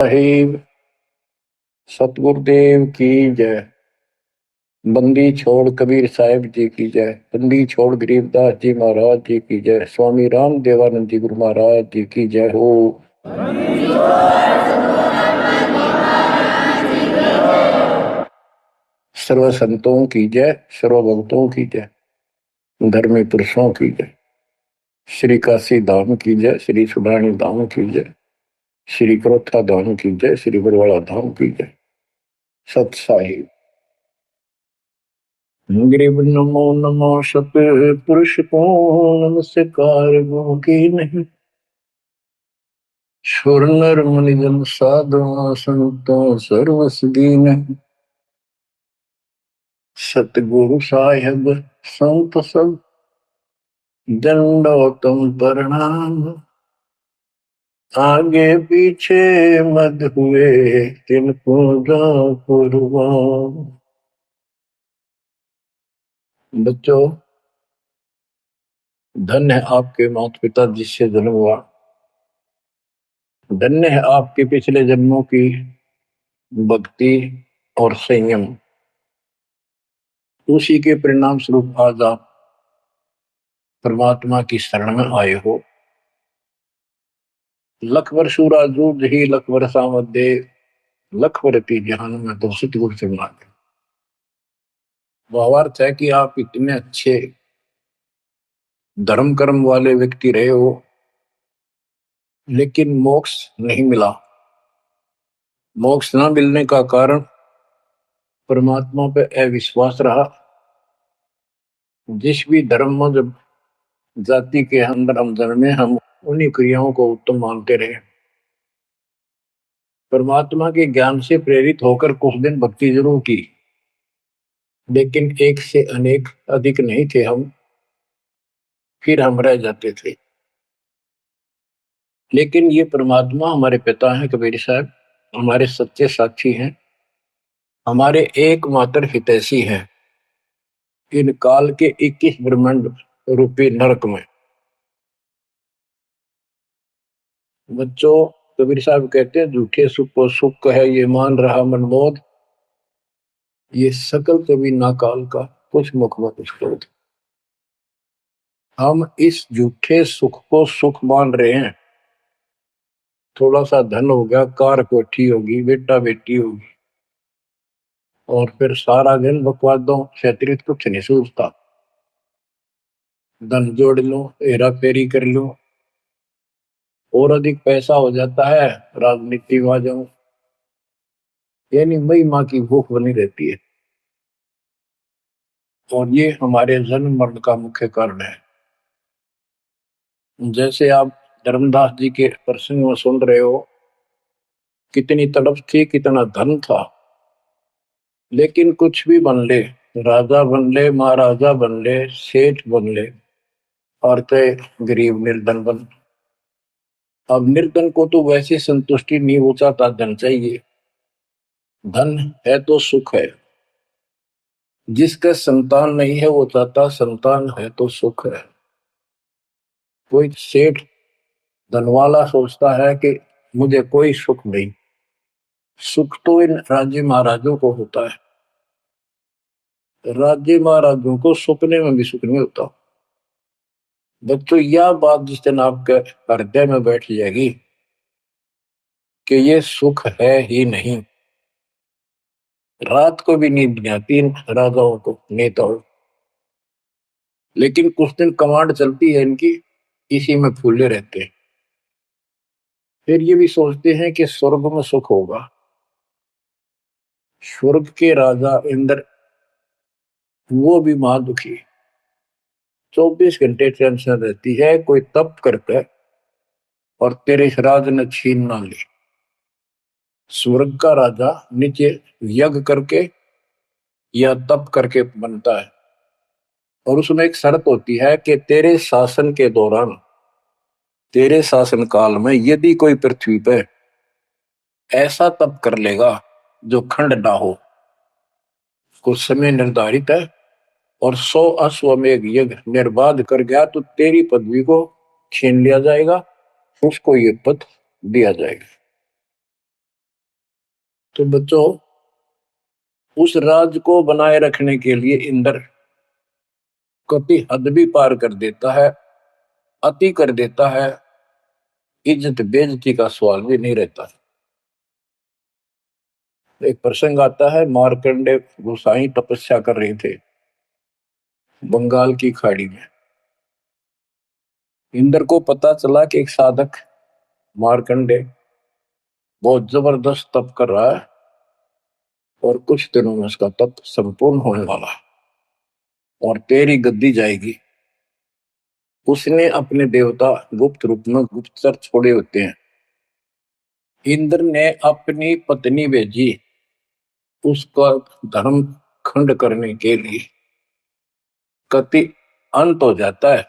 साहिब सतगुरुदेव की जय। बंदी छोड़ कबीर साहिब जी की जय। बंदी छोड़ गरीबदास जी महाराज जी की जय। स्वामी राम देवानंद जी गुरु महाराज जी की जय हो। सर्व संतों की जय, सर्व भक्तों की जय, धर्मी पुरुषों की जय। श्री काशी धाम की जय, श्री सुब्राणी धाम की जय, श्री क्रोथा धाम की जय, श्री बरवाड़ा धाम की जय। सत साहिब गरीब नमो नमो सत पुरुष को नमस्कार गो की नहीं। सुर नर मुनि जन साधु संतो सर्वस दीन। सतगुरु साहिब संत सब दंडोतम प्रणाम। आगे पीछे मत हुए तिनको जा कुर्बान। बच्चों, धन्य है आपके माता पिता जिससे जन्म हुआ। धन्य है आपके पिछले जन्मों की भक्ति और संयम। उसी के परिणाम स्वरूप आज आप परमात्मा की शरण में आए हो। लख वर्षूरा जूझ ही लख वर्षा मध्य लख वर्ती जहान में तो सतगुरु से मांगे। भावार्थ है कि आप इतने अच्छे धर्म कर्म वाले व्यक्ति रहे हो, लेकिन मोक्ष नहीं मिला। मोक्ष न मिलने का कारण परमात्मा पे अविश्वास रहा। जिस भी धर्म में जब जाति के अंदर हम जन्मे, हम उन्हीं क्रियाओं को उत्तम मानते रहे। परमात्मा के ज्ञान से प्रेरित होकर कुछ दिन भक्ति जरूर की, लेकिन एक से अनेक अधिक नहीं थे हम, फिर हम रह जाते थे। लेकिन ये परमात्मा हमारे पिता हैं कबीर साहब, हमारे सच्चे साक्षी हैं, हमारे एकमात्र हितैषी हैं इन काल के 21 ब्रह्मांड रूपी नरक में। बच्चों, कबीर साहब कहते हैं झूठे सुख को सुख है ये मान रहा मनमोद, ये सकल कभी ना काल का कुछ मुख में कुछ क्रोध। हम इस झूठे सुख को सुख मान रहे हैं। थोड़ा सा धन हो गया, कार कोठी होगी, बेटा बेटी होगी, और फिर सारा दिन बकवादों से अतिरिक्त कुछ नहीं सोचता। धन जोड़ लो, हेरा फेरी कर लो, और अधिक पैसा हो जाता है, राजनीति में आ जाओ, यानी मई माँ की भूख बनी रहती है। और ये हमारे जन्म मरण का मुख्य कारण है। जैसे आप धर्मदास जी के प्रसंग में सुन रहे हो, कितनी तड़प थी, कितना धन था, लेकिन कुछ भी बन ले, राजा बन ले, महाराजा बन ले, सेठ बन ले, और कहे गरीब निर्धन बन। अब निर्धन को तो वैसे संतुष्टि नहीं हो चाहता, धन चाहिए। धन है तो सुख है। जिसका संतान नहीं है वो चाहता संतान है तो सुख है। कोई सेठ धनवाला सोचता है कि मुझे कोई सुख नहीं। सुख तो इन राज्य महाराजों को होता है। राज्य महाराजों को सपने में भी सुख नहीं होता। बच्चों, यह बात जिस दिन आपके हृदय में बैठ जाएगी कि ये सुख है ही नहीं, रात को भी नींद नहीं आती इन राजाओं को, नेताओं। लेकिन कुछ दिन कमांड चलती है इनकी, इसी में फूले रहते हैं। फिर ये भी सोचते हैं कि स्वर्ग में सुख होगा। स्वर्ग के राजा इंद्र, वो भी महादुखी, 24 घंटे टेंशन रहती है, कोई तप करके और तेरे इस राज ने छीन ना ले। स्वर्ग का राजा नीचे यज्ञ करके या तप करके बनता है, और उसमें एक शर्त होती है कि तेरे शासन के दौरान, तेरे शासन काल में यदि कोई पृथ्वी पे ऐसा तप कर लेगा जो खंड ना हो, कुछ समय निर्धारित है, और 100 अश्वमेध यज्ञ निर्बाध कर गया तो तेरी पदवी को छीन लिया जाएगा, उसको ये पद दिया जाएगा। तो बच्चों, उस राज को बनाए रखने के लिए इंद्र कभी हद भी पार कर देता है, अति कर देता है, इज्जत बेइज्जती का सवाल भी नहीं रहता। एक प्रसंग आता है, मार्कंडे गोसाई तपस्या कर रहे थे बंगाल की खाड़ी में। इंद्र को पता चला कि एक साधक मार्कंडे बहुत जबरदस्त तप कर रहा है और कुछ दिनों में उसका तप संपूर्ण होने वाला है और तेरी गद्दी जाएगी। उसने अपने देवता गुप्त रूप में गुप्तचर छोड़े होते हैं। इंद्र ने अपनी पत्नी भेजी उसका धर्म खंड करने के लिए। कति अंत हो जाता है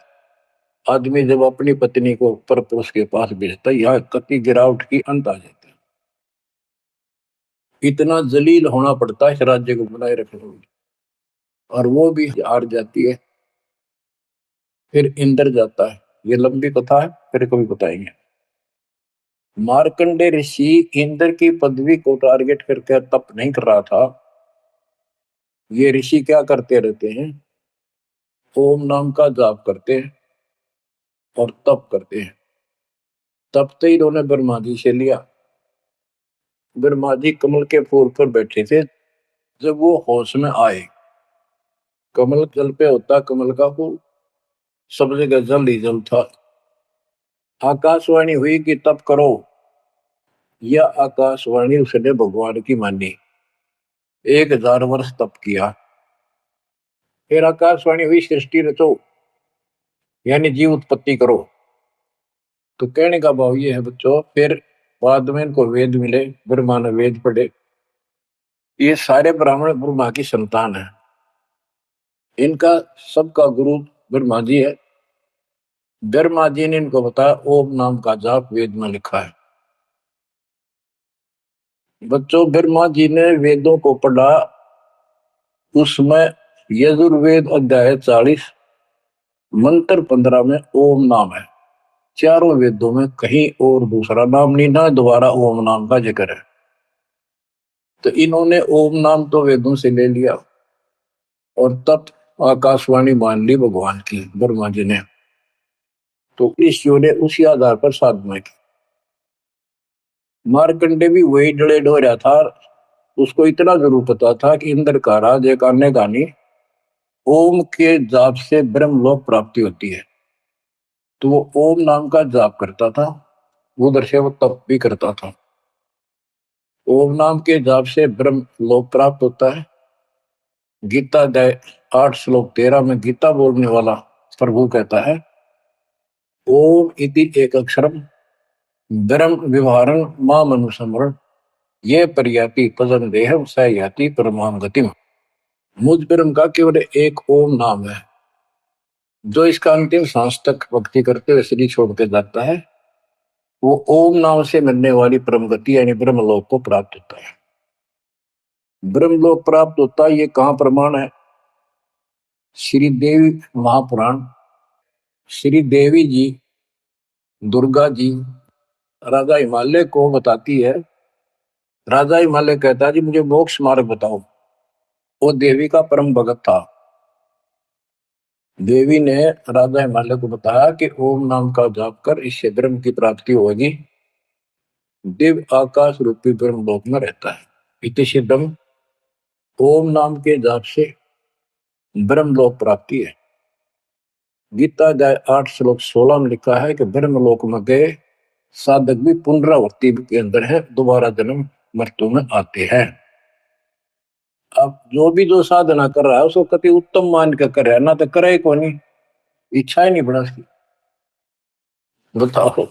आदमी जब अपनी पत्नी को परपुरुष के पास भेजता है, यह कति गिरावट की अंत आ जाता है। इतना जलील होना पड़ता है इस राज्य को बनाए रखने में, और वो भी हार जाती है। फिर इंद्र जाता है। ये लंबी कथा है, फिर कभी बताएंगे। मार्कंडे ऋषि इंद्र की पदवी को टारगेट करके तप नहीं कर रहा था। ये ऋषि क्या करते रहते हैं, ओम नाम का जाप करते हैं और तप करते हैं। तब तो इन्होंने ब्रह्मा जी से लिया। ब्रह्मा जी कमल के फूल पर बैठे थे। जब वो होश में आए, कमल जल पे होता कमल का फूल, सब जगह जल ही जल था। आकाशवाणी हुई कि तप करो। यह आकाशवाणी उसने भगवान की मानी। 1000 वर्ष तप किया। फिर आकाशवाणी हुई सृष्टि रचो, यानी जीव उत्पत्ति करो। तो कहने का भाव ये है बच्चों, फिर बाद में इनको वेद मिले, ब्रह्मा ने वेद पढ़े। ये सारे ब्राह्मण ब्रह्मा की संतान है। इनका सबका गुरु ब्रह्मा जी है। ब्रह्मा जी ने इनको बताया ओम नाम का जाप वेद में लिखा है। बच्चों, ब्रह्मा जी ने वेदों को पढ़ा। उसमें यजुर्वेद अध्याय 40 मंत्र 15 में ओम नाम है। चारों वेदों में कहीं और दूसरा नाम नहीं, ना दोबारा ओम नाम का जिक्र है। तो इन्होंने ओम नाम तो वेदों से ले लिया और तब आकाशवाणी मान ली भगवान की ब्रह्मा जी ने। तो ऋषियों ने उसी आधार पर साधना की। मार्कंडे भी वही डले डो रहा था। उसको इतना जरूर पता था कि इंद्र का राज एक अन्य गानी ओम के जाप से ब्रह्मलोक प्राप्ति होती है। तो वो ओम नाम का जाप करता था, उधर से वो तप भी करता था। ओम नाम के जाप से ब्रह्म लोक प्राप्त होता है। गीता अध्याय 8 श्लोक 13 में गीता बोलने वाला प्रभु कहता है, ओम इति एक अक्षरम ब्रह्म विवहारं माम अनुस्मरण ये पर्याति पदम देहम स याति परमाम गतिम। मुझ ब्रह्म का केवल एक ओम नाम है, जो इसका अंतिम सांस तक भक्ति करते हुए शरीर छोड़ के जाता है, वो ओम नाम से मिलने वाली परम गति यानी ब्रह्मलोक को प्राप्त होता है। ब्रह्मलोक प्राप्त होता है, ये कहां प्रमाण है? श्री देवी महापुराण। श्री देवी जी दुर्गा जी राजा हिमालय को बताती है। राजा हिमालय कहता है जी मुझे मोक्ष मार्ग बताओ। वो देवी का परम भगत था। देवी ने राजा हिमालय को बताया कि ओम नाम का जाप कर इससे ब्रह्म की प्राप्ति होगी। दिव्य आकाश रूपी ब्रह्म लोक में रहता है। इति सिद्धम, ओम नाम के जाप से ब्रह्म लोक प्राप्ति है। गीता अध्याय 8 श्लोक 16 में लिखा है कि ब्रह्म लोक में गए साधक भी पुनरावृत्ति के अंदर है, दोबारा जन्म मृत्यु में आते हैं। अब जो साधना कर रहा है उसको कति उत्तम मान के कर रहा है, ना तो करे को नहीं, इच्छा ही नहीं बना उसकी। बताओ,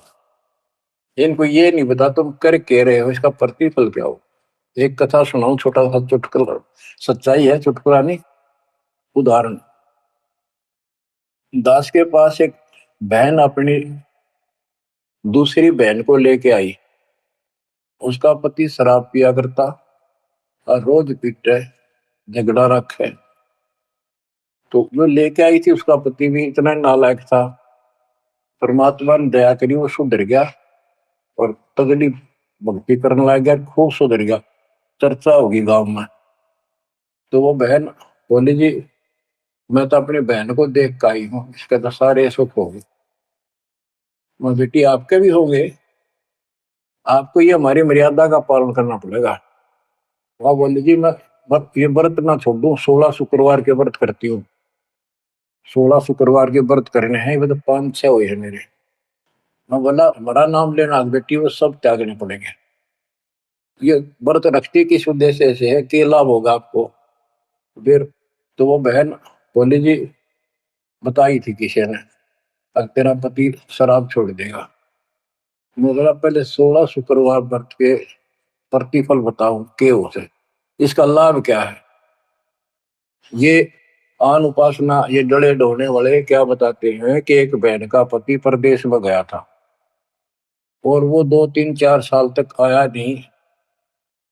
इनको ये नहीं बता तुम कर के रहे हो, इसका प्रतिफल क्या हो। एक कथा सुनाऊं, छोटा सा चुटकुला, सच्चाई है, चुटकुला नहीं, उदाहरण। दास के पास एक बहन अपनी दूसरी बहन को लेके आई। उसका पति शराब पिया करता और रोज पीटे, झगड़ा रखे। तो जो लेके आई थी उसका पति भी इतना नालायक था। परमात्मा ने दया करी, वो सुधर गया और तगड़ी भक्ति करने लग गया, खूब सुधर गया। चर्चा होगी गांव में। तो वो बहन बोली जी मैं तो अपनी बहन को देख कर आई हूँ, इसके तो सारे सुख हो गए। मैं बेटी आपके भी होंगे, आपको ये हमारी मर्यादा का पालन करना पड़ेगा। वह बोली जी मैं ये व्रत ना छोड़ दूं, 16 शुक्रवार के व्रत करती हूँ। 16 शुक्रवार के व्रत करने हैं, वे तो 5-6 हुए हैं मेरे। मैं बोला हमारा नाम लेना बेटी वो सब त्यागने पड़ेंगे। ये व्रत रखती किस उद्देश्य से है, कि लाभ होगा आपको। फिर तो वो बहन बोली जी बताई थी किसी ने, अब तेरा पति शराब छोड़ देगा। मैं बोला पहले 16 शुक्रवार व्रत के प्रतिफल बताऊं के उसे, इसका लाभ क्या है। ये आन उपासना ये डड़े ढोने वाले क्या बताते हैं कि एक बहन का पति परदेश में गया था और वो 2-3-4 साल तक आया नहीं।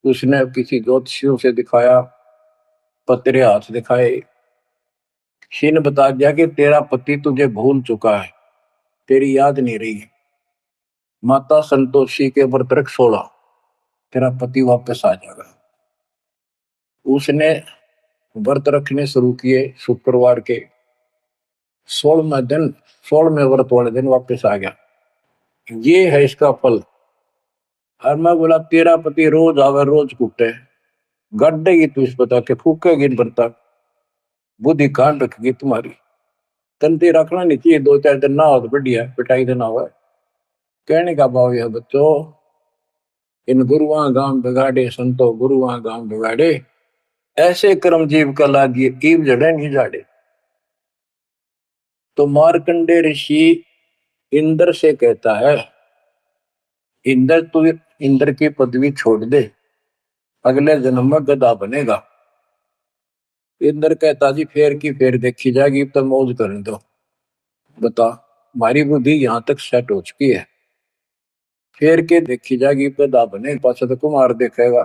उसने किसी ज्योतिषियों से दिखाया, पतरे हाथ दिखाए, किसी ने बता दिया कि तेरा पति तुझे भूल चुका है, तेरी याद नहीं रही। माता संतोषी के व्रत रख 16, तेरा पति वापस आ जाएगा। उसने व्रत रखने शुरू किए शुक्रवार के 16वें दिन, 16वें व्रत वाले दिन वापस आ गया। ये है इसका फल। और मैं बोला तेरा पति रोज आवे रोज कूटे, गड्ढेगी तू इस बता के फूकेगी इन बर्ता, बुद्धि कान रखेगी तुम्हारी। तंती रखना नहीं चाहिए, 2-4 दिन ना हो तो बढ़िया, पिटाई देना हुआ। कहने का भाव यह बच्चों, इन गुरुआ गांव बिगाड़े संतो गुरुआ गांव बिगाड़े, ऐसे कर्म जीव का लागिए कीव जड़े नहीं जाड़े। तो मार्कंडे ऋषि इंद्र से कहता है, इंद्र तू इंद्र की पदवी छोड़ दे, अगले जन्म में गधा बनेगा। इंद्र कहता जी फेर की फेर देखी जाएगी, तो मौज करने दो। बता हमारी बुद्धि यहां तक सेट हो चुकी है, फेर के देखी जाएगी, गधा बने पाछा तो कुमार देखेगा,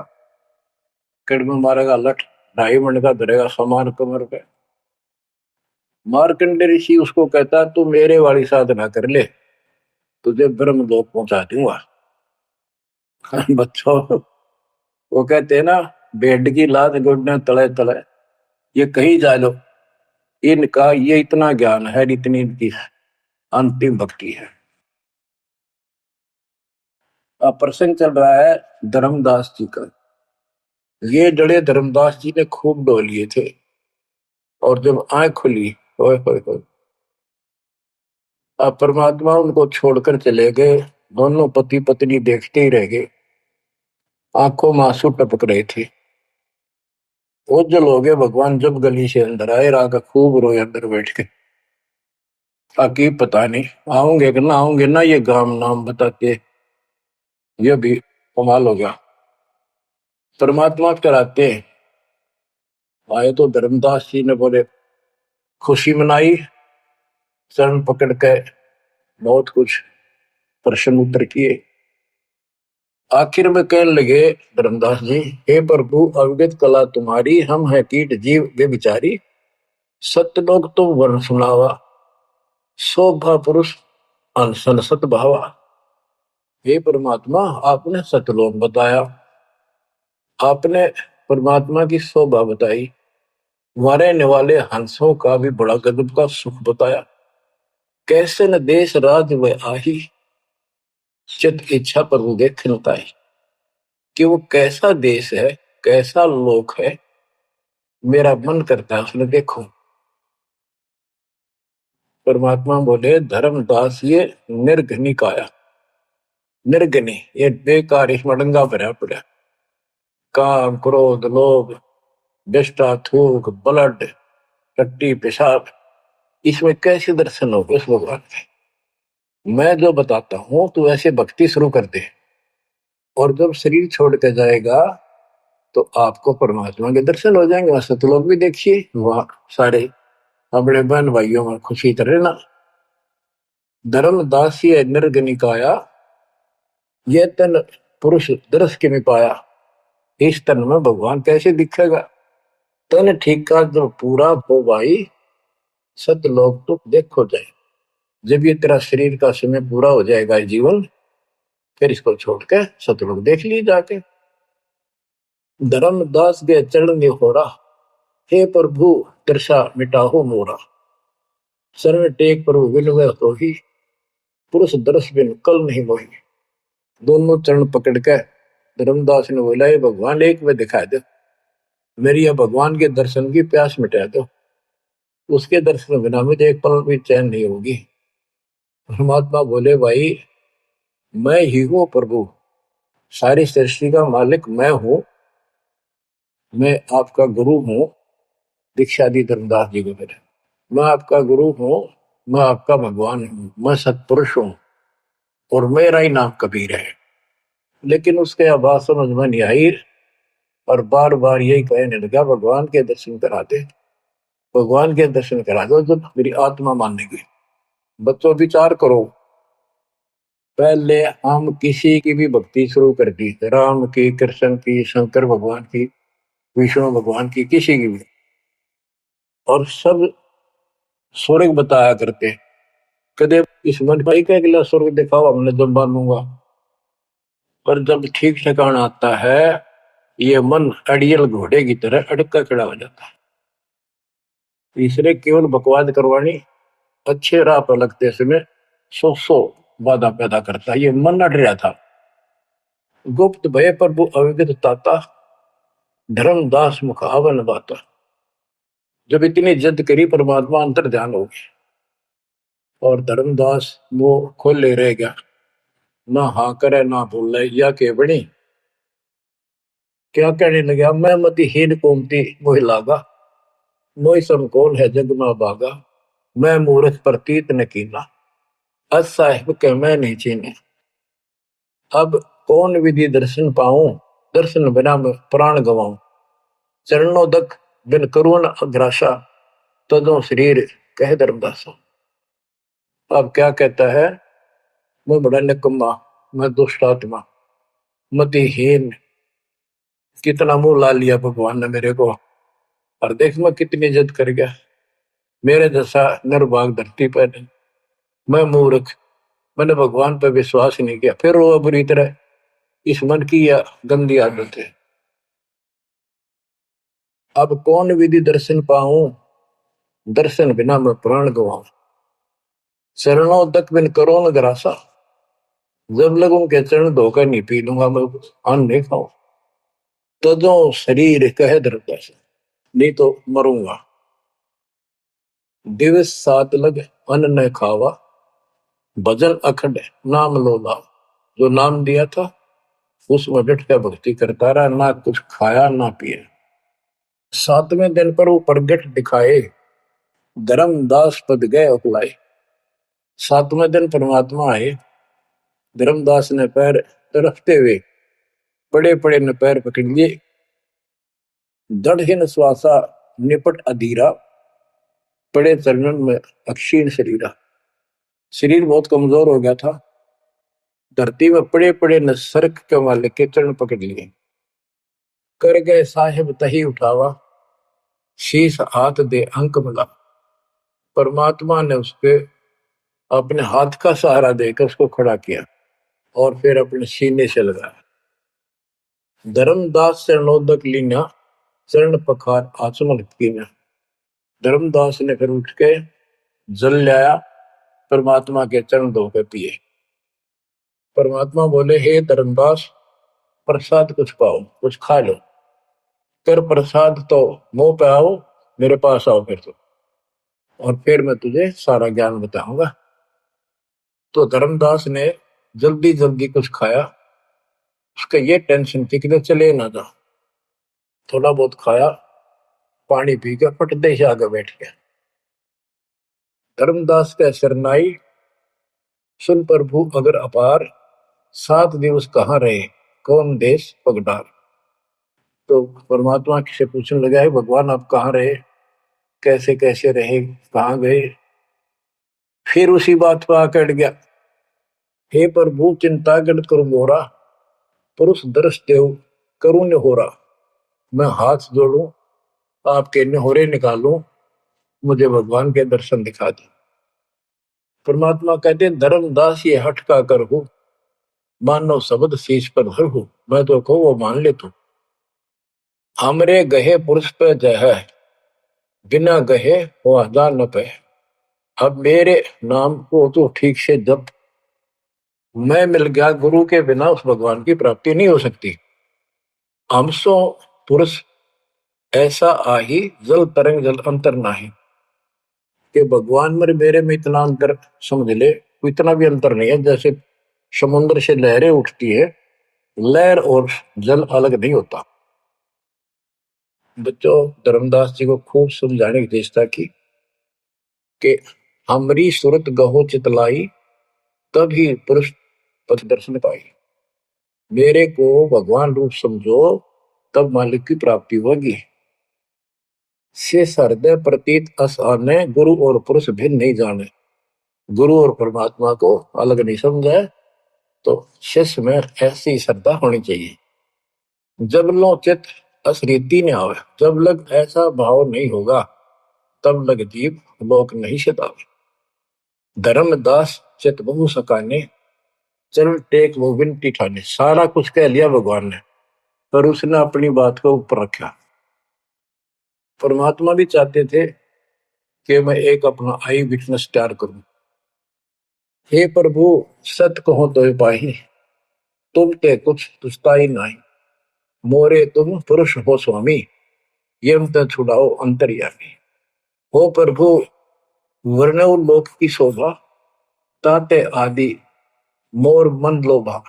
कड़म मारेगा लठ, 2.5 मन का धरेगा समान कमर पे। मार्कंडे ऋषि उसको कहता है तू मेरे वाली साधना कर ले, तुझे ब्रह्म लोक पहुंचा दूंगा। बच्चों वो कहते हैं ना, बेड की लात गुडने तले तले, ये कहीं जा लो, इनका ये इतना ज्ञान है, इतनी इनकी अंतिम भक्ति है। अब प्रसंग चल रहा है धर्मदास जी का। ये जड़े धर्मदास जी ने खूब डो लिए थे, और जब आंख खुली, होए होए होए, अब परमात्मा उनको छोड़कर चले गए। दोनों पति पत्नी देखते ही रह गए, आंखों में आंसू टपक रहे थे। ओझल हो गए भगवान जब गली से अंदर आए, रागा खूब रोए अंदर बैठ के। ताकि पता नहीं आऊंगे कि ना आऊंगे ना, ये गांव नाम बताते, ये भी कमाल हो गया। परमात्मा कराते आए तो धर्मदास जी ने बोले खुशी मनाई, चरण पकड़ के बहुत कुछ प्रश्न उत्तर किए। आखिर में कहने लगे धर्मदास जी, हे प्रभु अवगत कला तुम्हारी, हम है कीट जीव वे बिचारी, सत्य लोग तुम वर्ण सुनावा, शोभा पुरुष अनसन सत भावा। हे परमात्मा आपने सतलोक बताया, आपने परमात्मा की शोभा बताई, रहने वाले हंसों का भी बड़ा गजब का सुख बताया। कैसे न देश राज व आही, चित इच्छा प्रभु देखन ताई। कि वो कैसा देश है, कैसा लोक है, मेरा मन करता है उसने देखो। परमात्मा बोले धर्मदास ये निर्घनी काया, निर्घनी ये बेकार, इसमें डंगा भरा पड़ा, काम क्रोध लोभ विष्टा थूक ब्लड टट्टी पेशाब, इसमें कैसे दर्शन होगा उस भगवान के। मैं जो बताता हूं तू ऐसे भक्ति शुरू कर दे, और जब शरीर छोड़ के जाएगा तो आपको परमात्मा के दर्शन हो जाएंगे। सतलोक भी देखिए, वहां सारे अपने बहन भाइयों में खुशी करे ना। धर्मदास ये निर्गनिकाया, ये तन पुरुष दर्श के में पाया, इस तन में भगवान कैसे दिखेगा। तन ठीक का जब पूरा हो भाई, सतलोक तो देखो जाए। जब ये तेरा शरीर का समय पूरा हो जाएगा जीवन, फिर इसको छोड़ के सतलोक देख ली जाके। धर्मदास के चरण में हो रहा, हे प्रभु दर्शा मिटाहो मोरा। शरण टेक प्रभु बिन वह तो ही, पुरुष दर्श बिन कल नहीं मोही। दोनों चरण पकड़ के धर्मदास ने बोला, ये भगवान एक में दिखा दो, मेरी यह भगवान के दर्शन की प्यास मिटा दो, उसके दर्शन बिना मुझे एक पल भी चैन नहीं होगी। परमात्मा बोले, भाई मैं ही हूं प्रभु, सारी सृष्टि का मालिक मैं हूं, मैं आपका गुरु हूं। दीक्षा दी धर्मदास जी को मेरे, मैं आपका गुरु हूं, मैं आपका भगवान हूं, मैं सत्पुरुष हूं और मेरा ही नाम कबीर है। लेकिन उसके आवाज समझ में नहीं आई और बार बार यही कहने लगा, भगवान के दर्शन करा दे, भगवान के दर्शन करा दो, जब मेरी आत्मा मानेगी। बच्चों विचार करो, पहले हम किसी की भी भक्ति शुरू कर दी, राम की, कृष्ण की, शंकर भगवान की, विष्णु भगवान की, किसी की भी, और सब स्वर्ग बताया करते, कदे इस मन भाई का अगला स्वर्ग दिखाओ, हमने जब मानूंगा। पर जब ठीक ठिकाना आता है, ये मन अड़ियल घोड़े की तरह अड़का खड़ा हो जाता है। तीसरे केवल बकवाद करवानी, अच्छे राह पर लगते समय सौ बाधा पैदा करता है। ये मन अड़ रहा था। गुप्त भय प्रभु अविगत ताता, धर्मदास मुखावन बाता। जब इतनी जिद करी, परमात्मा अंतर ध्यान हो गया और धर्मदास वो खोले रह गया, ना हाँ करे ना बोले, या के बड़ी क्या कहने लगा, मैं मति हीन कोमती मोहि लागा, मोहि सम कौन है जग में बागा, मैं मूर्ख प्रतीत न कीना, अस साहिब के मैं नहीं चीने। अब कौन विधि दर्शन पाऊं, दर्शन बिना मैं प्राण गवाऊं, चरणों दक बिन करुण अग्रासा, तदों शरीर कह धर्मदासा। अब क्या कहता है, मैं बड़ा निकम्मा, मैं दुष्ट आत्मा, मतिहीन, कितना मुंह ला लिया भगवान ने मेरे को, और देख मैं कितनी इज्जत कर गया, मेरे जैसा निर्भाग धरती पर नहीं। मैं मूर्ख, मैंने भगवान पर विश्वास नहीं किया, फिर वो बुरी तरह, इस मन की यह गंदी आदत है। अब कौन विधि दर्शन पाऊं, दर्शन बिना मैं प्राण गवाऊं, चरणों तक बिन करो न ग्रासा, जब लगूं के चरण धोकर नहीं पी लूंगा मैं, अन्न नहीं खाऊं, तजो शरीर कह धर्मदासा, नहीं तो मरूंगा। दिवस सात लग अन्न न खावा, भजन अखंड नाम लो लाओ। जो नाम दिया था उसमें डट कर भक्ति करता रहा, ना कुछ खाया ना पिया। सातवें दिन पर वो प्रगट दिखाए, धर्मदास पद गए उकलाए। सातवें दिन परमात्मा आए, धर्मदास ने पैर तरफते हुए पड़े पड़े ने पैर पकड़ लिए, दृढ़ श्वासा निपट अधीरा, पड़े चरणन में अक्षीण शरीरा। शरीर बहुत कमजोर हो गया था, धरती में पड़े पड़े न सरक के वाले के चरण पकड़ लिए, कर गए साहिब तही उठावा, शीश हाथ दे अंक मिला। परमात्मा ने उसके अपने हाथ का सहारा देकर उसको खड़ा किया और फिर अपने सीने से लगाया। धर्मदास चरणोदक लीना, चरण पखार आचमन कीना। धर्मदास ने फिर उठ के जल लाया, परमात्मा के चरण धो के पिए। परमात्मा बोले, हे धर्मदास, प्रसाद कुछ पाओ, कुछ खा लो, कर प्रसाद तो मुंह पे आओ, मेरे पास आओ फिर तो, और फिर मैं तुझे सारा ज्ञान बताऊंगा। तो धर्मदास ने जल्दी जल्दी कुछ खाया, उसका ये टेंशन थी कि चले ना जा। थोड़ा बहुत खाया, पानी पी के पटदे से आगे बैठ गया। धर्मदास का शरनाई, सुन प्रभु अगर अपार, 7 दिवस कहाँ रहे, कौन देश पगडार। तो परमात्मा से पूछने लगा, है भगवान आप कहाँ रहे, कैसे कैसे रहे, कहाँ गए। फिर उसी बात पर आकर गया, हे प्रभु चिंता गढ़ करो मोरा, पुरुष दर्श देव करूं होरा। मैं हाथ जोड़ू, आपके नहोरे निकालूं, मुझे भगवान के दर्शन दिखा दे। परमात्मा कहते हैं, धर्मदास ये हट का कर हो, मानो शब्द शीश पर धर हो। मैं तो कहूँ वो मान ले तू, हमरे गहे पुरुष पे जय है, बिना गहे वो हजार न पे। अब मेरे नाम को तो ठीक से जब मैं मिल गया, गुरु के बिना उस भगवान की प्राप्ति नहीं हो सकती। हमसो पुरुष ऐसा आही, जल तरंग जल अंतर नाही। कि भगवान मेरे में इतना अंतर समझ ले, इतना भी अंतर नहीं है। जैसे समुद्र से लहरें उठती है, लहर और जल अलग नहीं होता। बच्चों, धर्मदास जी को खूब समझाने की चेष्टा की कि हमरी सूरत गहो चितलाई, तभी पुरुष पथ दर्शन पाई। मेरे को भगवान रूप समझो, तब मालिक की प्राप्ति होगी। से हृदय प्रतीत अस आने, गुरु और पुरुष भिन्न नहीं जाने। गुरु और परमात्मा को अलग नहीं समझा, तो शिष्य में ऐसी श्रद्धा होनी चाहिए। जब लो चित असरीति ने आवे, जब लग ऐसा भाव नहीं होगा, तब लग जीव लोक नहीं सतावे। धर्मदास चित बहु सकाने, चल टेक वो विनती ठाने। सारा कुछ कह लिया भगवान ने, पर उसने अपनी बात को ऊपर रखा। परमात्मा भी चाहते थे कि मैं एक अपना आई विटनेस तैयार करूं। हे प्रभु, सत कहो तो पाही, तुम ते कुछ तुस्ताई नहीं। मोरे तुम पुरुष हो स्वामी, यम ते छुड़ाओ अंतर्यामी। हो प्रभु, वर्णव लोक की शोभा, ताते आदि मोर मन लोभा।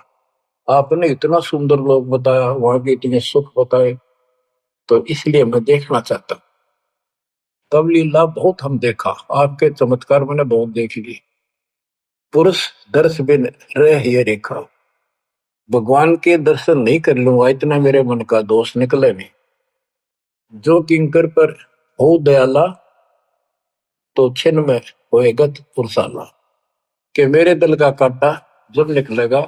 आपने इतना सुंदर लोक बताया, वहां के इतने सुख बताए, तो इसलिए मैं देखना चाहता हूं। तब लीला बहुत हम देखा, आपके चमत्कार मैंने बहुत देख ली। पुरुष दर्श बिन रह ये रेखा, भगवान के दर्शन नहीं कर लूंगा, इतना मेरे मन का दोष निकले नहीं। जो किंकर पर हो दयाला, तो छिन में होएगा पुरसाला। कि मेरे दिल का कांटा जब निकलेगा,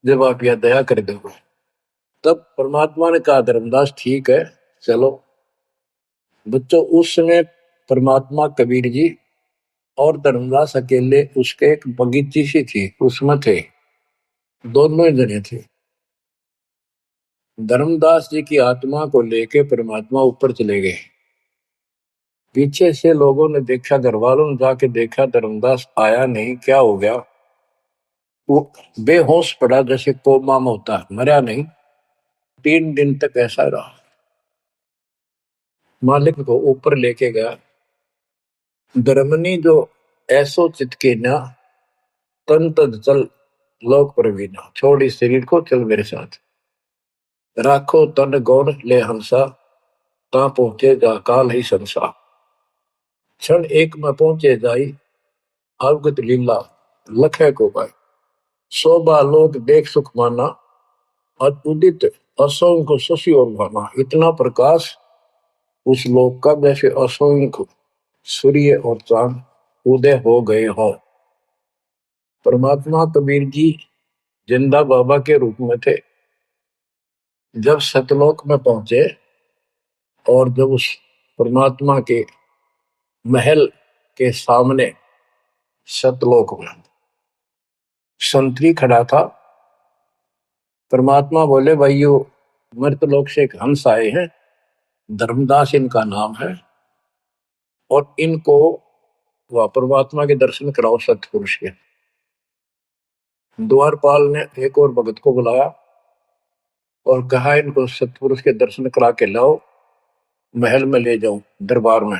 जब आप यह दया कर दोगे। तब परमात्मा ने कहा, धर्मदास ठीक है, चलो। बच्चों, उस समय परमात्मा कबीर जी और धर्मदास अकेले उसके एक बगीची सी थी, उसमें थे, दोनों ही जने थे। धर्मदास जी की आत्मा को लेके परमात्मा ऊपर चले गए। पीछे से लोगों ने देखा, घर वालों ने जाके देखा, धर्मदास आया नहीं, क्या हो गया। वो बेहोश पड़ा, जैसे कोमा में होता है, मरा नहीं। 3 दिन तक ऐसा रहा। मालिक को ऊपर लेके गया। धर्मनी जो ऐसो चितके ना, तन तद चल लोक प्रवीणा। छोड़ इस शरीर को, चल मेरे साथ। राखो तन गौण ले हंसा, ता पहुंचे जा काल ही संसा। क्षण एक में पहुंचे जाई, अवगत लीला लखे को पाए। शोभा लोक देख सुख माना, और उदित असंख्य शशि और भाना। इतना प्रकाश उस लोक का, जैसे असंख्य सूर्य और चांद उदय हो गए हो। परमात्मा कबीर जी जिंदा बाबा के रूप में थे। जब सतलोक में पहुंचे, और जब उस परमात्मा के महल के सामने सतलोक में संतरी खड़ा था, परमात्मा बोले, भाइयों, मृतलोक से एक हंस आए हैं, धर्मदास इनका नाम है, और इनको वह परमात्मा के दर्शन कराओ सतपुरुष के। द्वारपाल ने एक और भगत को बुलाया और कहा, इनको सतपुरुष के दर्शन करा के लाओ, महल में ले जाओ, दरबार में।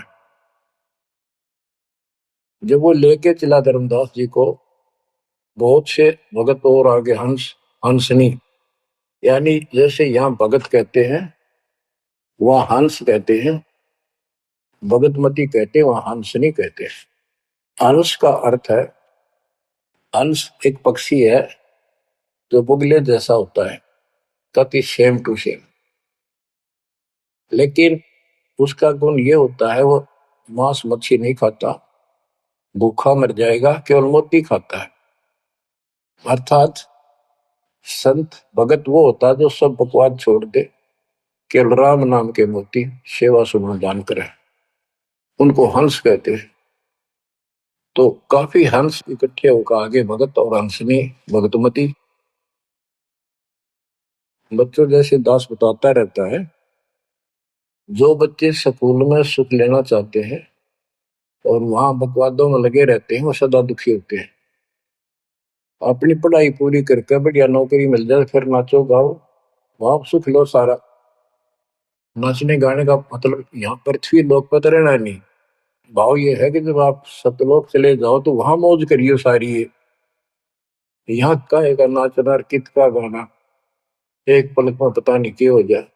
जब वो लेके चला धर्मदास जी को, बहुत से भगत और आगे हंस हंसनी, यानी जैसे यहाँ भगत कहते हैं, वहां हंस कहते हैं, भगतमती कहते हैं, वहां हंसनी कहते हैं। हंस का अर्थ है, हंस एक पक्षी है जो बुगले जैसा होता है, ताकि सेम टू सेम। लेकिन उसका गुण ये होता है, वो मांस मच्छी नहीं खाता, भूखा मर जाएगा, केवल मोती खाता है। अर्थात संत भगत वो होता है जो सब बकवाद छोड़ दे, केवल राम नाम के मोती सेवा सुमन दान करे, उनको हंस कहते हैं। तो काफी हंस इकट्ठे होकर आगे भगत और हंसनी भगतमती। बच्चों, जैसे दास बताता रहता है जो बच्चे स्कूल में सुख लेना चाहते हैं और वहां बकवादों में लगे रहते हैं वो सदा दुखी होते हैं। अपनी पढ़ाई पूरी करके बढ़िया नौकरी मिल जाए फिर नाचो गाओ, वहां सुख लो सारा। नाचने गाने का मतलब यहाँ पृथ्वी लोक पर तो रहना नहीं। भाव ये है कि जब आप सतलोक चले जाओ तो वहां मौज करियो सारी है। यहाँ काहे का नाचना और कित का गाना, एक पलक में पता नहीं क्या हो जाए।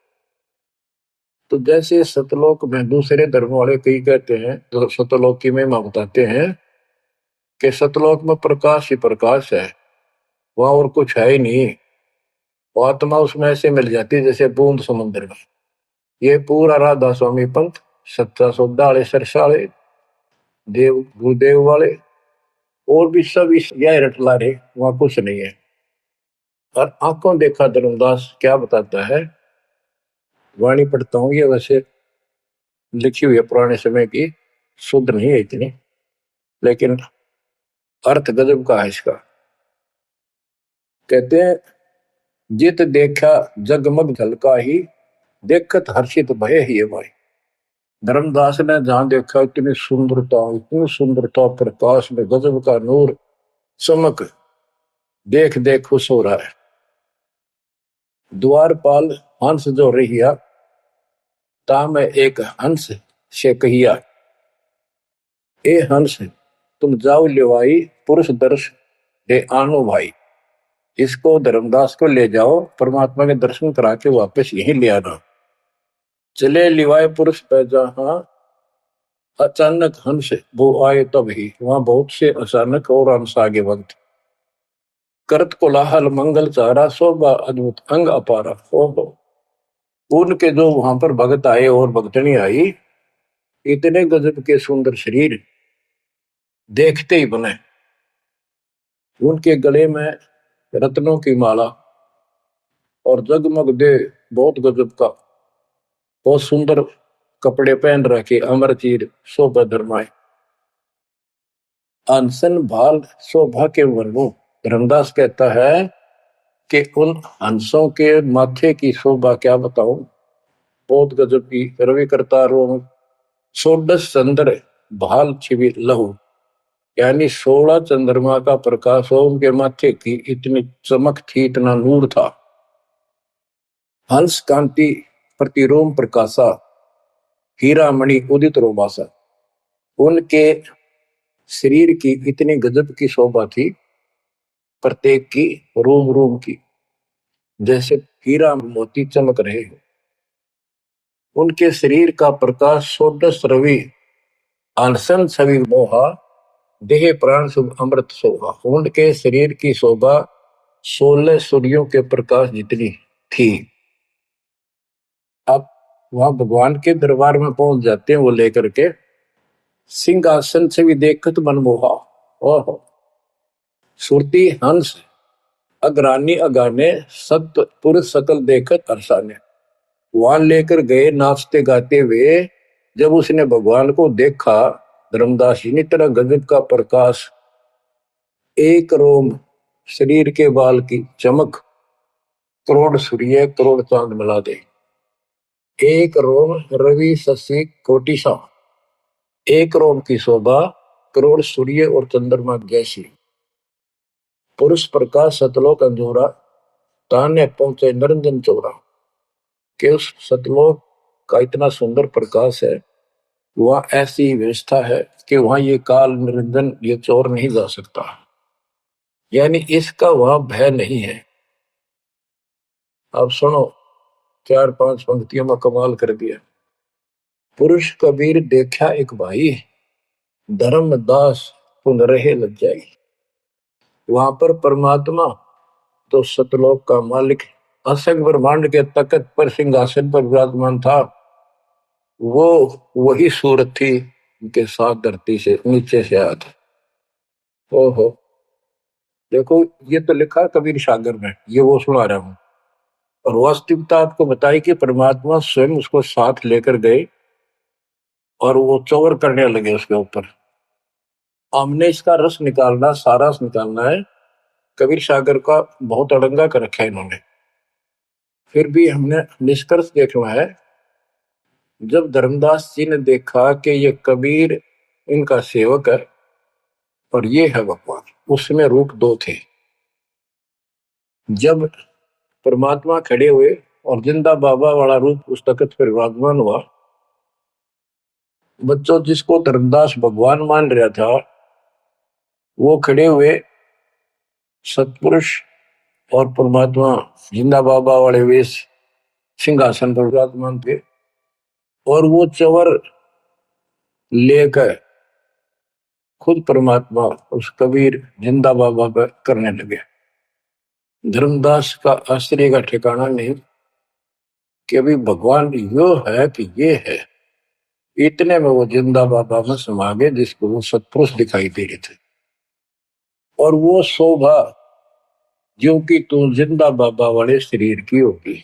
तो जैसे सतलोक में दूसरे धर्म वाले कई कहते हैं, जो सतलोक की महिमा बताते हैं कि सतलोक में प्रकाश ही प्रकाश है, वहां और कुछ है ही नहीं। वो आत्मा उसमें ऐसे मिल जाती है जैसे बूंद समुद्र में। ये पूरा राधा स्वामी पंथ, सत्ता सौदा वाले, सरसाले, देव गुरुदेव वाले और भी सब इस यह रटला रहे, वहां कुछ नहीं है। और आंखों देखा धर्मदास क्या बताता है, वाणी पढ़ता हूँ, ये वैसे लिखी हुई है पुराने समय की, शुद्ध नहीं है इतनी, लेकिन अर्थ गजब का है इसका। कहते हैं, जित देखा जगमग झलका ही, देखत हर्षित भय ही भाई। धर्मदास ने जहां देखा इतनी सुंदरता प्रकाश में गजब का नूर चमक, देख देख खुश हो रहा है। द्वारपाल हंस जो रहिया, ता में एक हंस से कहिया, ए हंस तुम जाओ लिवाई, पुरुष दर्श दे आनो भाई। इसको धर्मदास को ले जाओ, परमात्मा के दर्शन करा के वापस यहीं ले आना। चले लिवाए पुरुष पे जहां, अचानक हंस वो आए तब ही। वहां बहुत से अचानक और हंस आगे वक्त, करत कोलाहल मंगल चारा, शोभा अद्भुत अंग अपारा। ओहो, उनके जो वहां पर भगत आए और भगतनी आई, इतने गजब के सुंदर शरीर देखते ही बने। उनके गले में रत्नों की माला और जगमग दे, बहुत गजब का, बहुत सुंदर कपड़े पहन रखे, अमर चीर शोभा धर्माए। अनसन भाल शोभा के वर्णो, धर्मदास कहता है कि उन हंसों के माथे की शोभा क्या बताऊं, बहुत गजब की। रवि करता रो षोडश चंद्र भाल छिवि लहू, यानी 16 चंद्रमा का प्रकाश हो उनके माथे की, इतनी चमक थी, इतना नूर था। हंस कांति प्रतिरोम प्रकाशा, हीरा मणि उदित रोमासा। उनके शरीर की इतनी गजब की शोभा थी, प्रत्येक की रोम रोम की जैसे हीरा मोती चमक रहे हो। उनके शरीर का प्रकाश षोडश रवि, अनसन छवि मोहा, देह प्राण शुभ अमृत शोभा। उनके शरीर की शोभा 16 सूर्यों के प्रकाश जितनी थी। अब वहां भगवान के दरबार में पहुंच जाते हैं वो लेकर के, सिंहासन से भी देखत मनमोहा। ओहो, सुरती हंस अग्रानी अगाने, सत्य पुरुष सकल देखत अरसाने। वहां लेकर गए नाचते गाते हुए, जब उसने भगवान को देखा, धर्मदास जी ने, तरह गजब का प्रकाश, एक रोम शरीर के बाल की चमक, करोड़ सूर्य करोड़ चांद मिला दे। एक रोम रवि शशि कोटि सा, एक रोम की शोभा करोड़ सूर्य और चंद्रमा जैसी। पुरुष प्रकाश सतलोक अंजोरा, ताने पहुंचे निरंजन चोरा। कि उस सतलोक का इतना सुंदर प्रकाश है, वहां ऐसी व्यवस्था है कि वहां ये काल निरंजन, ये चोर नहीं जा सकता, यानी इसका वहां भय नहीं है। अब सुनो, 4-5 पंक्तियों में कमाल कर दिया। पुरुष कबीर देखा एक भाई, धर्मदास पुन रहे लज्जाई। वहां पर परमात्मा तो सतलोक का मालिक, असंग ब्रह्मांड के तकत पर सिंहासन पर विराजमान था, वो वही सूरत थी उनके साथ धरती से नीचे से आया था। ओहो, देखो ये तो लिखा कबीर सागर में, ये वो सुना रहा हूं। और वास्तविकता आपको बताई कि परमात्मा स्वयं उसको साथ लेकर गए और वो चौर करने लगे उसके ऊपर। हमने इसका रस निकालना, सारा रस निकालना है, कबीर सागर का बहुत अड़ंगा कर रखा है इन्होंने। फिर भी हमने निष्कर्ष देखना है, जब धर्मदास जी ने देखा कि ये कबीर इनका सेवक है और ये है भगवान, उसमें रूप दो थे। जब परमात्मा खड़े हुए और जिंदा बाबा वाला रूप उस तख्त पर विराजमान हुआ, बच्चों जिसको धर्मदास भगवान मान रहा था वो खड़े हुए सतपुरुष और परमात्मा जिंदा बाबा वाले वेश सिंहासन पर विराजमान थे, और वो चवर लेकर खुद परमात्मा उस कबीर जिंदा बाबा पर करने लगे। धर्मदास का आश्चर्य का ठिकाना नहीं कि अभी भगवान यो है कि ये है। इतने में वो जिंदा बाबा में समा गए जिसको वो सतपुरुष दिखाई दे रहे थे, और वो शोभा जो कि तू जिंदा बाबा वाले शरीर की होगी।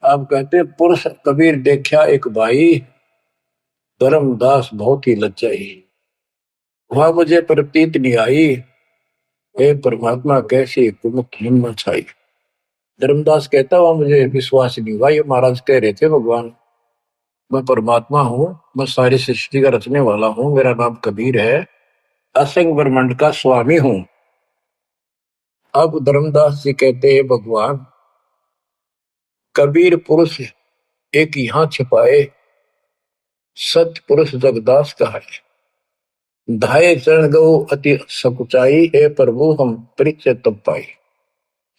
आप कहते पुरुष कबीर देखा एक भाई, धर्मदास बहुत ही लज्जाई, वहां मुझे प्रतीत नहीं आई, हे परमात्मा कैसी कुमुख हिम्मत छाई। धर्मदास कहता हुआ मुझे विश्वास नहीं हुआ, ये महाराज कह रहे थे भगवान मैं परमात्मा हूँ, मैं सारी सृष्टि का रचने वाला हूँ, मेरा नाम कबीर है, असंग ब्रह्मांड का स्वामी हूँ। अब धर्मदास जी कहते हैं भगवान कबीर पुरुष एक यहाँ छिपाए, सत पुरुष जगदास का है। धाये चरण गो अति सकुचाई, हे प्रभु हम परिचय तब पाई।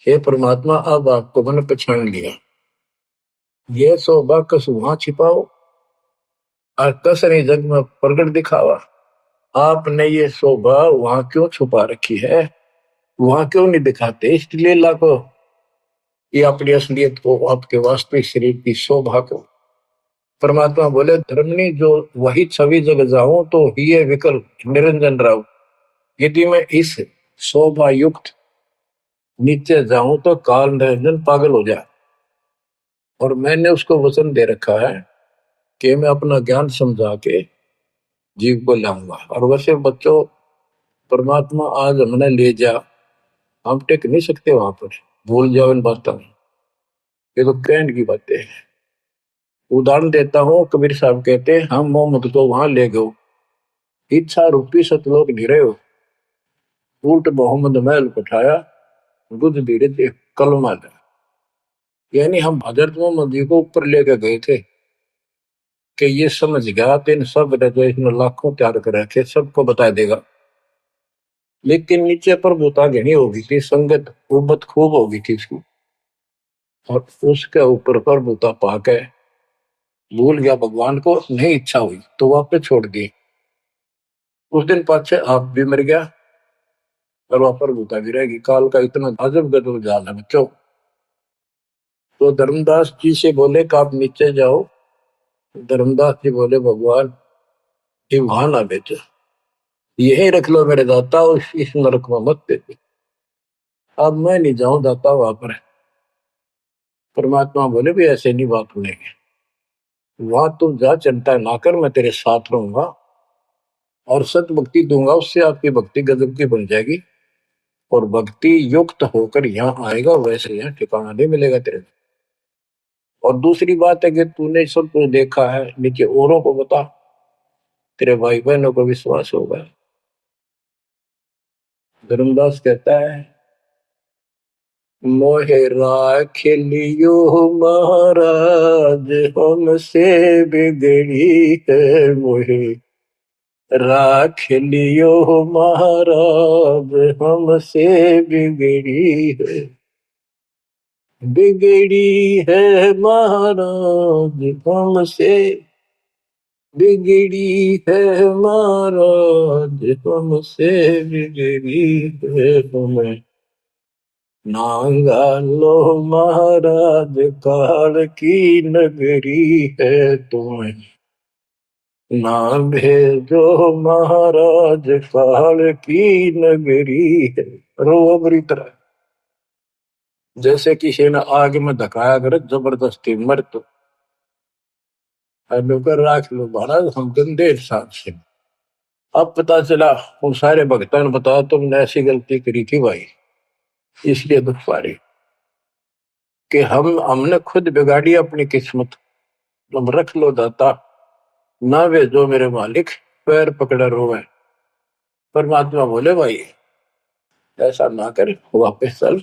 हे परमात्मा अब आपको मैंने पहचान लिया, ये शोभा कस वहां छिपाओ और कस नहीं जग में प्रकट दिखावा। आपने ये शोभा वहां क्यों छुपा रखी है, वहां क्यों नहीं दिखाते इसलिए लाखों ये अपनी असलियत को, आपके वास्तविक शरीर की शोभा को। परमात्मा बोले धर्मनी जो वही छवि जग जाऊं तो ही विकल्प निरंजन राव, यदि मैं इस शोभा युक्त नीचे जाऊं तो काल निरंजन पागल हो जाए। और मैंने उसको वचन दे रखा है कि मैं अपना ज्ञान समझा के जीव को लाऊंगा। और वैसे बच्चों परमात्मा आज हमने ले जा, हम टिक नहीं सकते वहां पर, भूल जाओ इन बातों में, ये तो कहने की बातें हैं। उदाहरण देता हूँ, कबीर साहब कहते हैं हम मोहम्मद को वहां ले गए, इच्छा रूपी सतलोक गिरे हो, उल्ट मोहम्मद महल उठाया, बुद्ध धीरे कलमा था। यानी हम हजरत मोहम्मद जी को ऊपर लेके गए थे कि ये समझ गया तो इन सब जो इसने लाखों त्याग कर रखे सबको बता देगा। लेकिन नीचे पर भूता घनी हो गई थी, संगत उबत खूब हो गई थी इसकी, और उसके ऊपर पर भूता पाके भूल गया भगवान को, नहीं इच्छा हुई तो वापस छोड़ दी। उस दिन पाछे आप भी मर गया और वहां पर भूता भी रहेगी। काल का इतना अजब गजब जाल है बच्चों। तो धर्मदास जी से बोले कि आप नीचे जाओ। धर्मदास जी बोले भगवान ये वहां ना बेचो, यही रख लो मेरे दाता, इस नरक में मत बेचो। अब मैं नहीं जाऊं दाता वहां पर। परमात्मा बोले भी ऐसे नहीं बात सुनेंगे, वहां तुम जा चिंता ना कर, मैं तेरे साथ रहूंगा और सत भक्ति दूंगा, उससे आपकी भक्ति गजब की बन जाएगी और भक्ति युक्त होकर यहाँ आएगा, वैसे यहाँ ठिकाना नहीं मिलेगा तेरे। और दूसरी बात है कि तूने सब कुछ देखा है, नीचे औरों को बता, तेरे भाई बहनों को विश्वास होगा। धर्मदास कहता है मोहे राख लियो महाराज हमसे बिगड़ी है, मोहे राख लियो महाराज हमसे बिगड़ी है, बिगड़ी है महाराज हमसे, बिगड़ी है महाराज हमसे, बिगड़ी है तुम्हें नांगा लो महाराज काल की नगरी है, तुम्हें ना भेजो महाराज काल की नगरी है। रो बुरी तरह जैसे किसी ने आग में धकाया करे जबरदस्ती मर तो राख लो महाराज हम गंदे इंसान से। अब पता चला उन सारे भक्तों ने बताया तुमने ऐसी गलती करी थी भाई, इसलिए दुख पा रही कि हमने खुद बिगाड़ी अपनी किस्मत। तुम रख लो दाता, ना भेजो मेरे मालिक, पैर पकड़े रोवे। परमात्मा बोले भाई ऐसा ना कर, वापस चल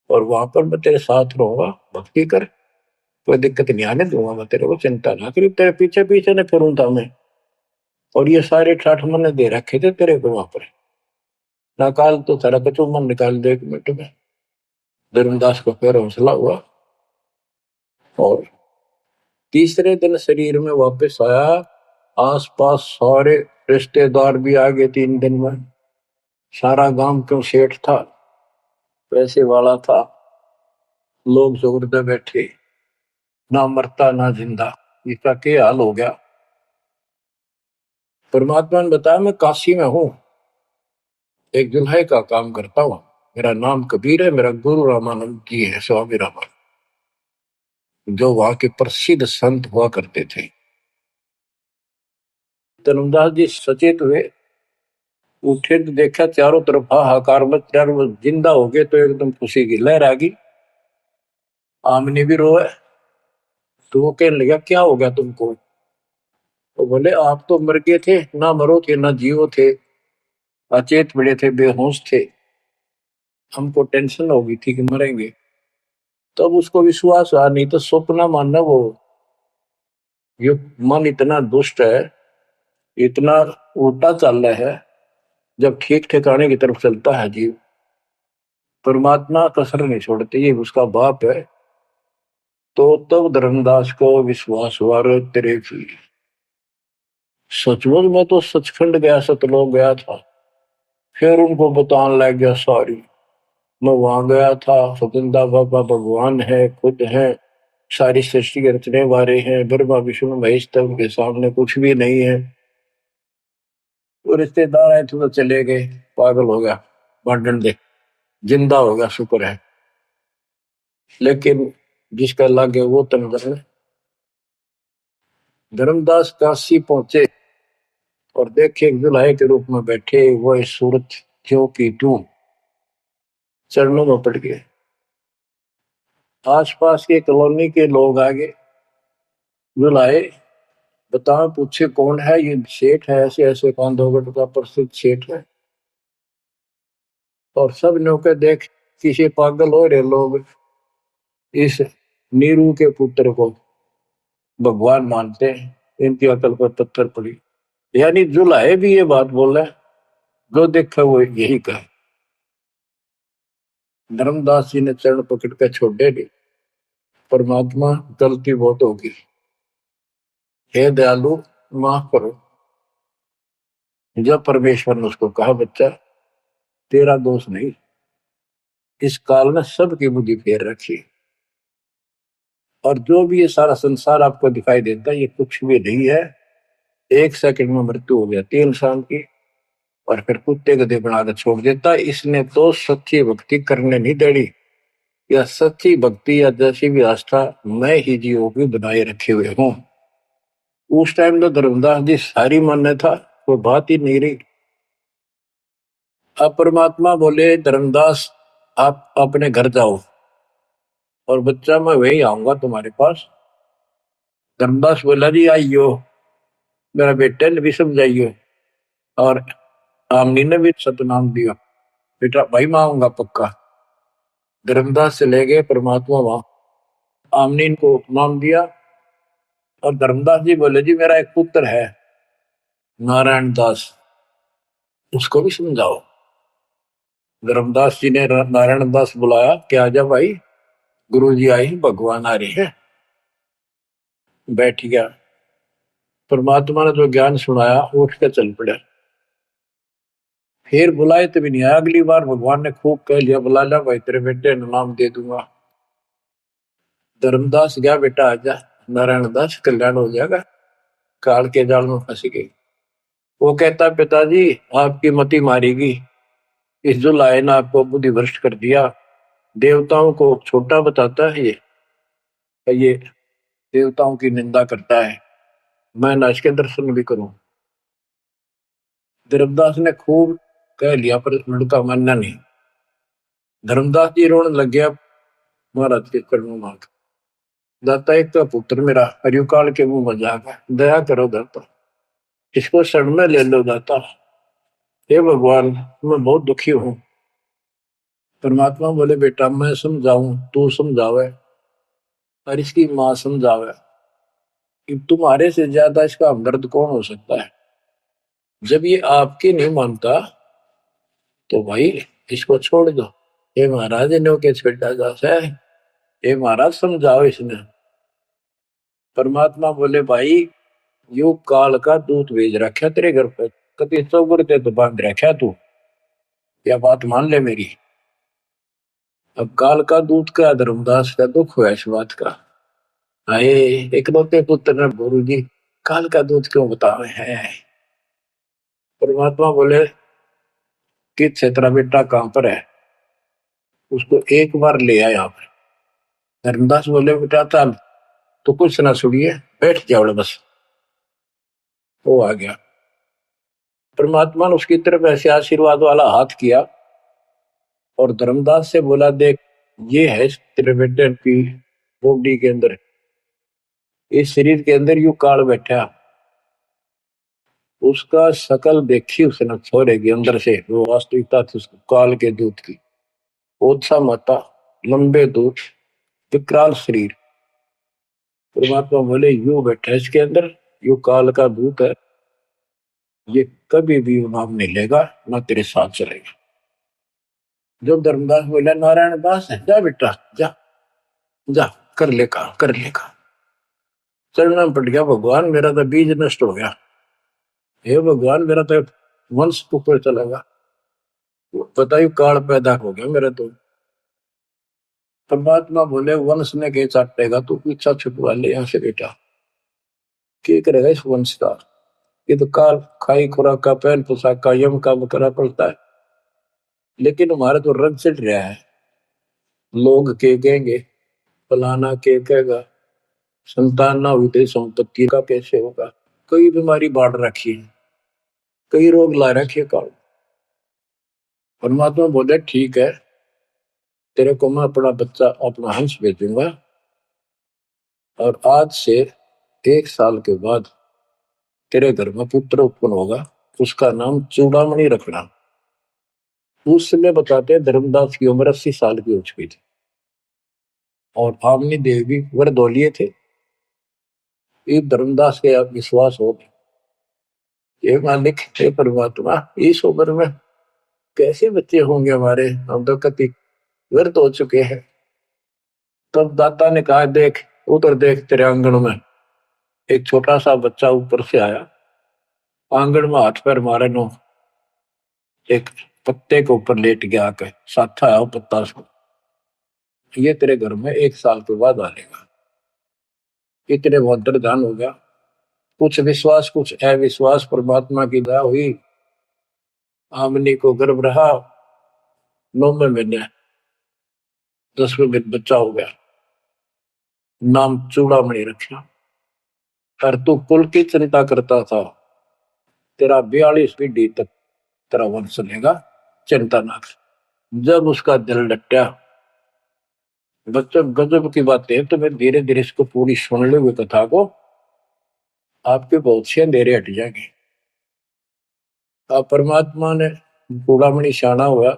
और वहां पर मैं तेरे साथ रहूंगा, भक्ति कर, कोई दिक्कत नहीं आने दूंगा मैं तेरे को, चिंता ना करी, तेरे पीछे पीछे न फिरूं था मैं। और ये सारे ठाठ मैंने दे रखे थे तेरे को वहां पर, ना काल तो सारा कचू मन निकाल दे 1 मिनट में। धर्मदास को फिर हौसला हुआ और तीसरे दिन शरीर में वापस आया। आसपास सारे रिश्तेदार भी आ गए 3 दिन में। सारा गांव क्यों सेठ था, पैसे वाला था, लोग जोर पे बैठे, ना मरता ना जिंदा, इसका क्या हाल हो गया। परमात्मा ने बताया मैं काशी में हूं, एक जुल्हे का काम करता हूं, मेरा नाम कबीर है, मेरा गुरु रामानंद जी है, स्वामी रामानंद, जो वहां के प्रसिद्ध संत हुआ करते थे। धर्मदास जी सचेत हुए, उठे तो देखा चारों तरफ हाहाकार मच रहा, वो जिंदा हो गए तो एकदम खुशी की लहर आ गई। आमनी भी रोए, तो वो कहने लगा क्या हो गया तुमको। तो बोले आप तो मर गए थे, ना मरो थे ना जियो थे, अचेत पड़े थे, बेहोश थे, हमको टेंशन हो गई थी कि मरेंगे। तब उसको विश्वास हुआ, नहीं तो स्वप्न मानना वो, ये मन इतना दुष्ट है, इतना उल्टा चल रहा है, जब ठीक ठिकाने की तरफ चलता है जीव, परमात्मा कसर नहीं छोड़ते, ये उसका बाप है। तो तब धर्मदास को विश्वास हुआ, रे तेरे की सचमुच में तो सचखंड गया, सतलोक गया था। फिर उनको बताने लग गया सारी, मैं वहां गया था, सतंदा बाबा भगवान है, खुद है, सारी सृष्टि के रचने वाले हैं, ब्रह्मा विष्णु महेश, तब के सामने कुछ भी नहीं है। वो रिश्तेदार आए थे तो चले गए, पागल हो गया, बांटन दे, जिंदा हो गया, शुक्र है। लेकिन जिसका लागे वो तन बने। धर्मदास काशी पहुंचे और देखे दुल्हे के रूप में बैठे, वो सूरत क्यों की तू, चरणों में पड़ गए। आसपास के कॉलोनी के लोग आगे, दुल्हे बताओ, पूछे कौन है ये, सेठ है, ऐसे ऐसे कांधोगढ़ का प्रसिद्ध सेठ है। और सब नौके देख किसी पागल हो रहे लोग इस नीरू के पुत्र को भगवान मानते हैं, इनकी अकल पर पत्थर पड़ी। यानी जुलाहे भी ये बात बोल रहे हैं, जो देखा वो यही कहे। धर्मदास जी ने चरण पकड़ कर छोड़े नहीं, परमात्मा गलती बहुत होगी, हे दयालु माफ करो। जब परमेश्वर ने उसको कहा बच्चा तेरा दोष नहीं, इस काल ने सबकी बुद्धि फेर रखी, और जो भी ये सारा संसार आपको दिखाई देता है ये कुछ भी नहीं है। 1 सेकंड में मृत्यु हो जाती है इंसान की, और फिर कुत्ते गधे बनाकर छोड़ देता है। इसने तो सच्ची भक्ति करने नहीं देनी, या सच्ची भक्ति या जैसी भी आस्था मैं ही जीवों की बनाए रखे हुए हूं। उस टाइम तो धर्मदास जी सारी मान्य था, वो बात ही नहीं रही। अब परमात्मा बोले धर्मदास आप अपने घर जाओ, और बच्चा मैं वही आऊंगा तुम्हारे पास। धर्मदास बोला जी आइयो, मेरा बेटे ने भी समझाइयो, और आमनी ने भी सतनाम दिया, बेटा भाई मैं आऊंगा पक्का। धर्मदास से ले गए परमात्मा वहां, आमनी को नाम दिया। और धर्मदास जी बोले जी मेरा एक पुत्र है नारायण दास, उसको भी समझाओ। धर्मदास जी ने नारायण दास बुलाया कि आजा भाई, गुरु जी आई, भगवान आ रहे हैं। बैठ गया, परमात्मा ने जो ज्ञान सुनाया उठ के चल पड़ा। फिर बुलाए तभी नहीं आया, अगली बार भगवान ने खूब कह लिया बुला ला भाई, तेरे बेटे ने नाम दे दूंगा। धर्मदास गया, बेटा आजा, नारायण दास कल्याण हो जाएगा, काल के जाल में फंस गई। वो कहता पिताजी आपकी मति मारेगी, इस जो लाए ना आपको बुद्धि भ्रष्ट कर दिया, देवताओं को छोटा बताता है ये देवताओं की निंदा करता है, मैं ना इसके दर्शन भी करूं। धर्मदास ने खूब कह लिया पर लड़का मानना नहीं। धर्मदास जी रोने लग गया महाराज के चरणों मांग, दाता एक तो पुत्र मेरा हरियो काल के मुंह में जाकर दया करो दाता, इसको शरण में ले लो दाता। हे भगवान मैं बहुत दुखी हूं। परमात्मा बोले बेटा मैं समझाऊं तू समझावे और इसकी मां समझावे, कि तुम्हारे से ज्यादा इसका हमदर्द कौन हो सकता है। जब ये आपकी नहीं मानता तो भाई इसको छोड़ दो। ये महाराज इन्हों के छेड़ा जा है, ये महाराज समझाओ इसने। परमात्मा बोले भाई यू काल का दूत भेज रखा तेरे घर पे, कभी चौगर ते तो बांध रखा तू, या बात मान ले मेरी। अब काल का दूत का धर्मदास का दुख हुआ इस बात का। आए इकलौते पुत्र ने गुरु जी काल का दूत क्यों बतावे है। परमात्मा बोले कि क्षेत्र बेटा कहां पर है, उसको एक बार ले आया यहाँ पर। धर्मदास बोले बेटा चल तो कुछ ना सुनिए बैठ जाओ बस। वो आ गया। परमात्मा ने उसकी तरफ ऐसे आशीर्वाद वाला हाथ किया और धर्मदास से बोला देख ये है तेरे बेटे की बॉडी के अंदर, इस शरीर के अंदर यू काल बैठा। उसका शकल देखी उसने छोरे के अंदर से, वो वास्तविकता थी उसको काल के दूत की। ओछा माता, लंबे दूत, विकराल शरीर। परमात्मा बोले यू बैठा इसके अंदर, यू काल का दूत है, ये कभी भी नाम नहीं लेगा ना तेरे साथ चलेगा। जब धर्मदास बोला नारायण दास है जा बेटा जा, जा कर ले काम कर ले काम। चरणों में पड़ गया भगवान मेरा तो बीज नष्ट हो गया, हे भगवान मेरा तो वंश ऊपर चलेगा, पता ही काल पैदा हो गया मेरा तो। परमात्मा बोले वंश ने के चाटेगा तू पीछा छुटवा ले यहाँ से बेटा, क्या करेगा इस वंश का। ये तो काल खाई खुराक का पहन पोशाक का यम का करना पड़ता है, लेकिन हमारा तो रंग चढ़ रहा है। लोग के कहेंगे, फलाना के कहेगा, संतान ना हुई तो संपत्ति का कैसे होगा। कई बीमारी बांट रखी है, कई रोग ला रखे काल। परमात्मा बोले ठीक है तेरे को मैं अपना बच्चा अपना हंस भेजूंगा, और आज से 1 साल के बाद तेरे घर में पुत्र उत्पन्न होगा, उसका नाम चूड़ामणि रखना। उस समय बताते हैं धर्मदास की उम्र 80 साल की हो चुकी थी और आमनी देवी भी वरदौलिये थे। ये धर्मदास के आप विश्वास हो, ये मालिक हे परमात्मा इस उम्र में कैसे बच्चे होंगे हमारे, हम तो कति व्यर्थ हो चुके हैं। तब दाता ने कहा देख उधर देख तेरे आंगन में एक छोटा सा बच्चा ऊपर से आया, आंगन में हाथ पैर मारे नो, एक पत्ते के ऊपर लेट गया आकर साथा आया पत्ता से, ये तेरे घर में 1 साल के बाद आएगा। इतने बहुत दान हो गया। कुछ विश्वास कुछ अविश्वास, परमात्मा की दया हुई, आमनी को गर्भ रहा, 9वें महीने 10वें दिन बच्चा हो गया, नाम चूड़ामणि रखा। और तू कुल की चिंता करता था, तेरा 42 पीढ़ी तक तेरा वंश चलेगा, चिंता ना कर। जब उसका दिल डटा, बच्चों गजब की बातें, तो मैं धीरे धीरे इसको पूरी सुन ले हुए कथा को, आपके बहुत से अंधेरे हट जाएंगे। परमात्मा ने चूड़ामणि शाना हुआ,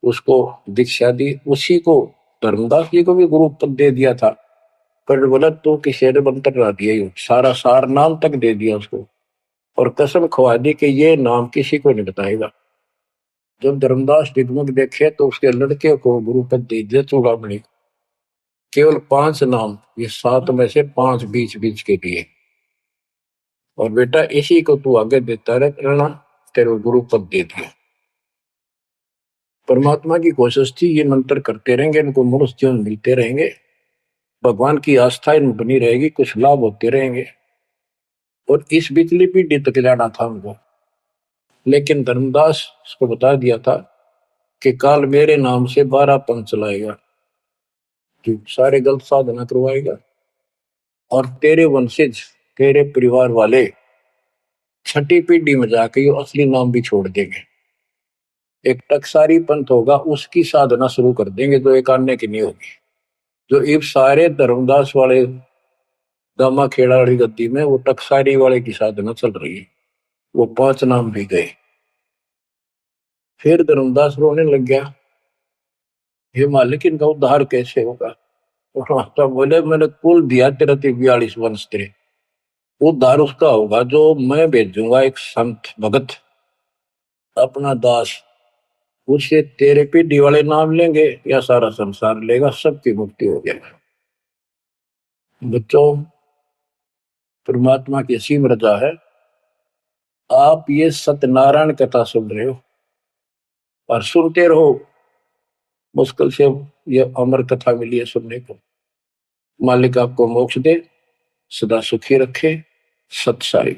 उसको दीक्षा दी, उसी को धर्मदास जी को भी गुरु पद दे दिया था। पर बोला तो किसी ने मंत्र ना दिया, सारा सार नाम तक दे दिया उसको, और कसम खवा दी कि ये नाम किसी को नहीं बताएगा। जब धर्मदास डिगमग देखे तो उसके लड़के को गुरु पद दे दिया चूड़ामणि, केवल 5 नाम, ये 7 में से 5 बीच बीच के दिए, और बेटा इसी को तू आगे देता रहना, तेरे गुरु पद दे दिया। परमात्मा की कोशिश थी ये मंत्र करते रहेंगे, इनको मनुष्य जीवन मिलते रहेंगे, भगवान की आस्था इनमें बनी रहेगी, कुछ लाभ होते रहेंगे, और इस बिजली पीढ़ी तक जाना था उनको। लेकिन धर्मदास को बता दिया था कि काल मेरे नाम से 12 पंथ चलाएगा, जो सारे गलत साधना करवाएगा, और तेरे वंशज तेरे परिवार वाले 6ठी पीढ़ी में जाके ये असली नाम भी छोड़ देंगे। एक टकसारी पंथ होगा, उसकी साधना शुरू कर देंगे, तो एक आने की नहीं होगी। जो इब सारे धर्मदास वाले दामा खेड़ा वाली गद्दी में वो टकसारी वाले की साधना चल रही है। वो 5 नाम भी गए। फिर धर्मदास रोने लग गया, हे मालिक इनका उद्धार कैसे होगा। और माता बोले मैंने कुल दिया तेरा 42 वंश तेरे, उद्धार उसका होगा जो मैं भेजूंगा एक संत भगत अपना दास, उसे तेरे पीढ़ी वाले नाम लेंगे या सारा संसार लेगा, सबकी मुक्ति हो जाएगी। बच्चों, परमात्मा की असीम रजा है, आप ये सत्यनारायण कथा सुन रहे हो और सुनते रहो। मुश्किल से ये अमर कथा मिली है सुनने को। मालिक आपको मोक्ष दे, सदा सुखी रखे। सत साई।